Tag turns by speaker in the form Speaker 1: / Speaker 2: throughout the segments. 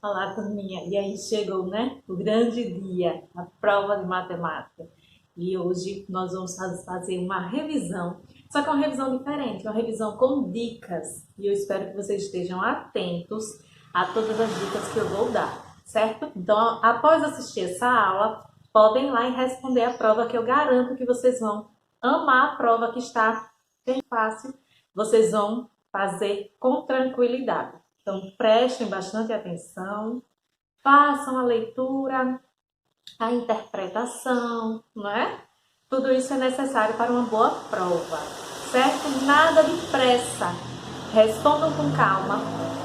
Speaker 1: Olá, turminha. E aí chegou, né? O grande dia, a prova de matemática. E hoje nós vamos fazer uma revisão, só que é uma revisão diferente, uma revisão com dicas. E eu espero que vocês estejam atentos a todas as dicas que eu vou dar, certo? Então, após assistir essa aula, podem ir lá e responder a prova, que eu garanto que vocês vão amar a prova, que está bem fácil. Vocês vão fazer com tranquilidade. Então, prestem bastante atenção, façam a leitura, a interpretação, não é? Tudo isso é necessário para uma boa prova, certo? Nada de pressa. Respondam com calma,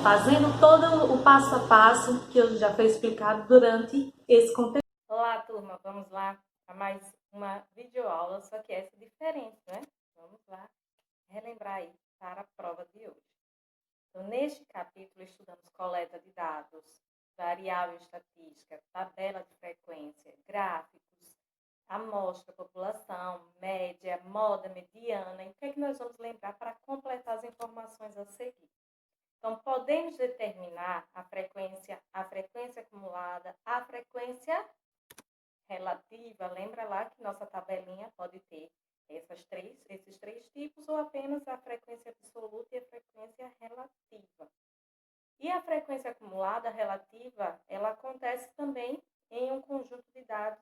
Speaker 1: fazendo todo o passo a passo que eu já fui explicado durante esse conteúdo. Olá, turma, vamos lá para mais uma videoaula, só que essa é diferente, né? Vamos lá relembrar aí para a prova de hoje. Então, neste capítulo, estudamos coleta de dados, variável estatística, tabela de frequência, gráficos, amostra, população, média, moda, mediana. E o que é que nós vamos lembrar para completar as informações a seguir? Então, podemos determinar a frequência acumulada, a frequência relativa. Lembra lá que nossa tabelinha pode ter esses três tipos, ou apenas a frequência absoluta e a frequência relativa. E a frequência acumulada relativa, ela acontece também em um conjunto de dados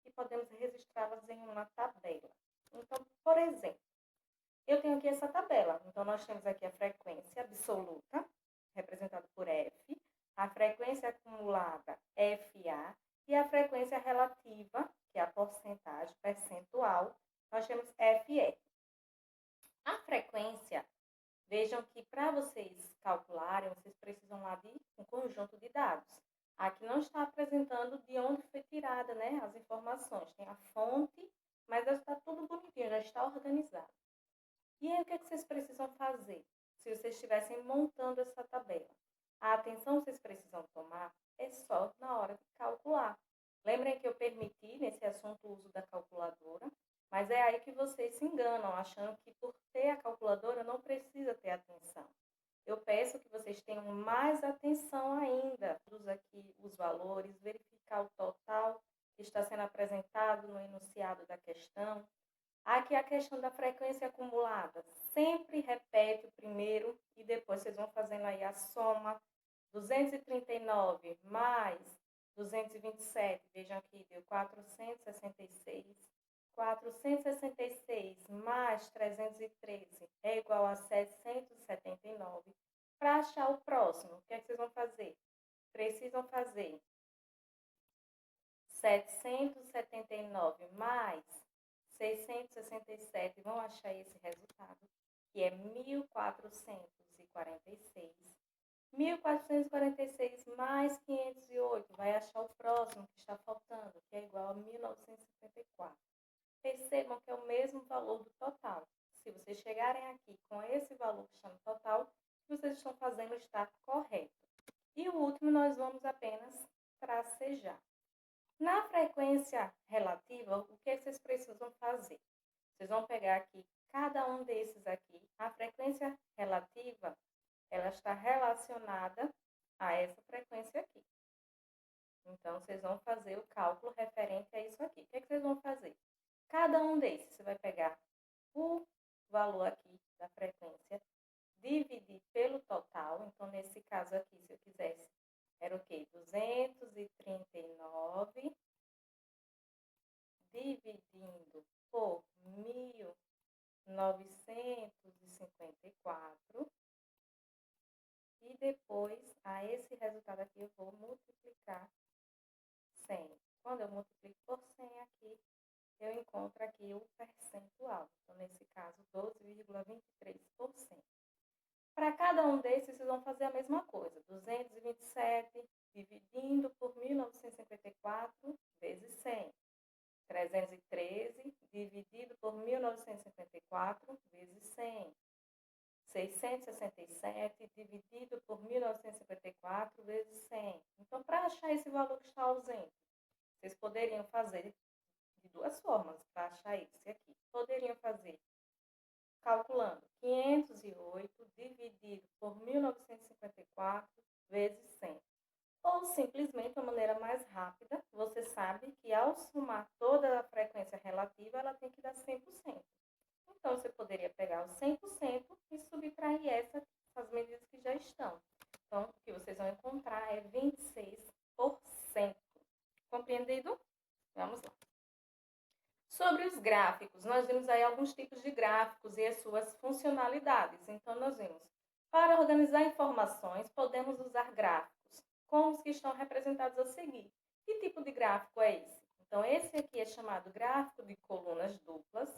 Speaker 1: e podemos registrá-las em uma tabela. Então, por exemplo, eu tenho aqui essa tabela. Então, nós temos aqui a frequência absoluta, representada por F, a frequência acumulada, FA, e a frequência relativa, que é a porcentagem percentual, nós temos FR. A frequência, vejam que para vocês calcularem, vocês precisam lá de um conjunto de dados. Aqui não está apresentando de onde foi tirada, né, as informações. Tem a fonte, mas já está tudo bonitinho, já está organizado. E aí, o que vocês precisam fazer se vocês estivessem montando essa tabela? A atenção que vocês precisam tomar é só na hora de calcular. Lembrem que eu permiti nesse assunto o uso da calculadora, mas é aí que vocês se enganam, achando que por ter a calculadora não precisa ter atenção. Eu peço que vocês tenham mais atenção ainda. Usa aqui os valores, verificar o total que está sendo apresentado no enunciado da questão. Aqui a questão da frequência acumulada. Sempre repete o primeiro e depois vocês vão fazendo aí a soma. 239 mais 227, vejam aqui, deu 466. 466 mais 313 é igual a 779. Para achar o próximo, o que é que vocês vão fazer? Precisam fazer 779 mais 667, vão achar esse resultado, que é 1446. 1446 mais 508, vai achar o próximo que está faltando, que é igual a 1954. Percebam que é o mesmo valor do total. Se vocês chegarem aqui com esse valor que está no total, o que vocês estão fazendo está correto. E o último nós vamos apenas tracejar. Na frequência relativa, o que vocês precisam fazer? Vocês vão pegar aqui cada um desses aqui. A frequência relativa, ela está relacionada a essa frequência aqui. Então, vocês vão fazer o cálculo referente a isso aqui. O que vocês vão fazer? Cada um desses, você vai pegar o valor aqui da frequência, dividir pelo total. Então, nesse caso aqui, se eu quisesse, era o quê? 239 dividindo por 1954. E depois, a esse resultado aqui, eu vou multiplicar 100. Quando eu multiplico por 100 aqui, eu encontro aqui o percentual. Então, nesse caso, 12,23%. Para cada um desses, vocês vão fazer a mesma coisa. 227 dividindo por 1954 vezes 100. 313 dividido por 1954 vezes 100. 667 dividido por 1954 vezes 100. Então, para achar esse valor que está ausente, vocês poderiam fazer de duas formas para achar esse aqui. Poderiam fazer calculando 508 dividido por 1954 vezes 100.
Speaker 2: Ou simplesmente, uma maneira mais rápida, você sabe que ao somar toda a frequência relativa, ela tem que dar 100%. Então, você poderia pegar os 100% e subtrair essas medidas que já estão. Então, o que vocês vão encontrar é 26%. Compreendido? Vamos lá. Sobre os gráficos, nós vimos aí alguns tipos de gráficos e as suas funcionalidades. Então, nós vimos, para organizar informações, podemos usar gráficos, como os que estão representados a seguir. Que tipo de gráfico é esse? Então, esse aqui é chamado gráfico de colunas duplas.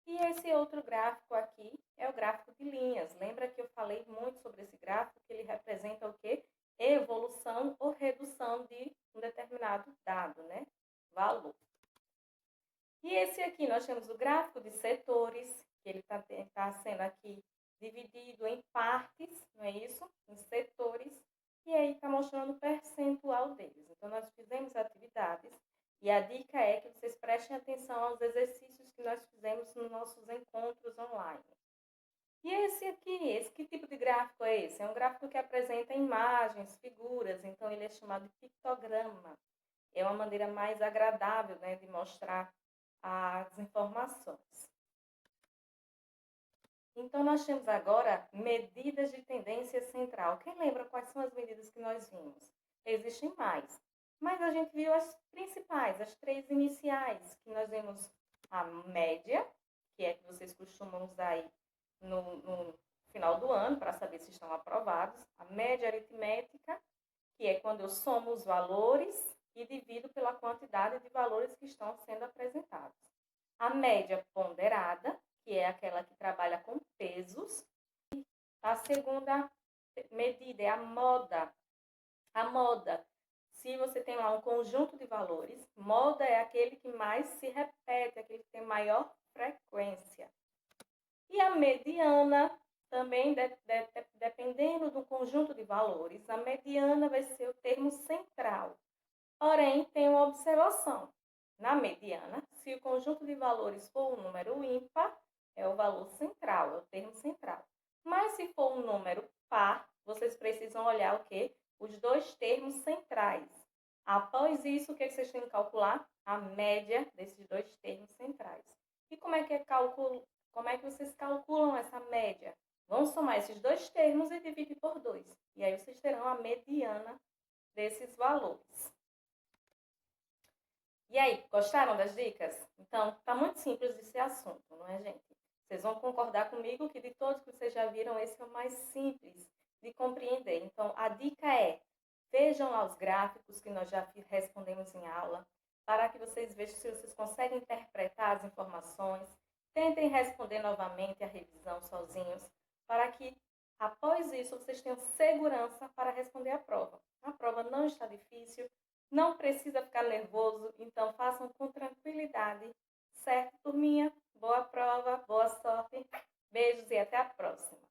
Speaker 2: E esse outro gráfico aqui é o gráfico de linhas. Lembra que eu falei muito sobre esse gráfico, que ele representa o quê? Evolução ou redução de um determinado dado, né? Valor. E esse aqui, nós temos o gráfico de setores, que ele tá sendo aqui dividido em partes, não é isso? Em setores. E aí está mostrando o percentual deles. Então, nós fizemos atividades. E a dica é que vocês prestem atenção aos exercícios que nós fizemos nos nossos encontros online. E esse aqui, que tipo de gráfico é esse? É um gráfico que apresenta imagens, figuras, então ele é chamado de pictograma. É uma maneira mais agradável, né, de mostrar as informações. Então, nós temos agora medidas de tendência central. Quem lembra quais são as medidas que nós vimos? Existem mais, mas a gente viu as principais, as três iniciais, que nós vimos a média, que é que vocês costumam usar aí no final do ano para saber se estão aprovados, a média aritmética, que é quando eu somo os valores e divido pela quantidade de valores que estão sendo apresentados. A média ponderada, que é aquela que trabalha com pesos. A segunda medida é a moda. A moda, se você tem lá um conjunto de valores, moda é aquele que mais se repete, aquele que tem maior frequência. E a mediana, também dependendo do conjunto de valores, a mediana vai ser o termo central. Porém, tem uma observação. Na mediana, se o conjunto de valores for um número ímpar, é o valor central, é o termo central. Mas se for um número par, vocês precisam olhar o quê? Os dois termos centrais. Após isso, o que vocês têm que calcular? A média desses dois termos centrais. E como é que vocês calculam essa média? Vão somar esses dois termos e dividir por 2. E aí vocês terão a mediana desses valores. E aí, gostaram das dicas? Então, tá muito simples esse assunto, não é, gente? Vocês vão concordar comigo que de todos que vocês já viram, esse é o mais simples de compreender. Então, a dica é, vejam lá os gráficos que nós já respondemos em aula, para que vocês vejam se vocês conseguem interpretar as informações. Tentem responder novamente a revisão sozinhos, para que, após isso, vocês tenham segurança para responder a prova. A prova não está difícil, não precisa ficar nervoso, então façam com tranquilidade. Certo, turminha? Boa prova, boa sorte. Beijos e até a próxima.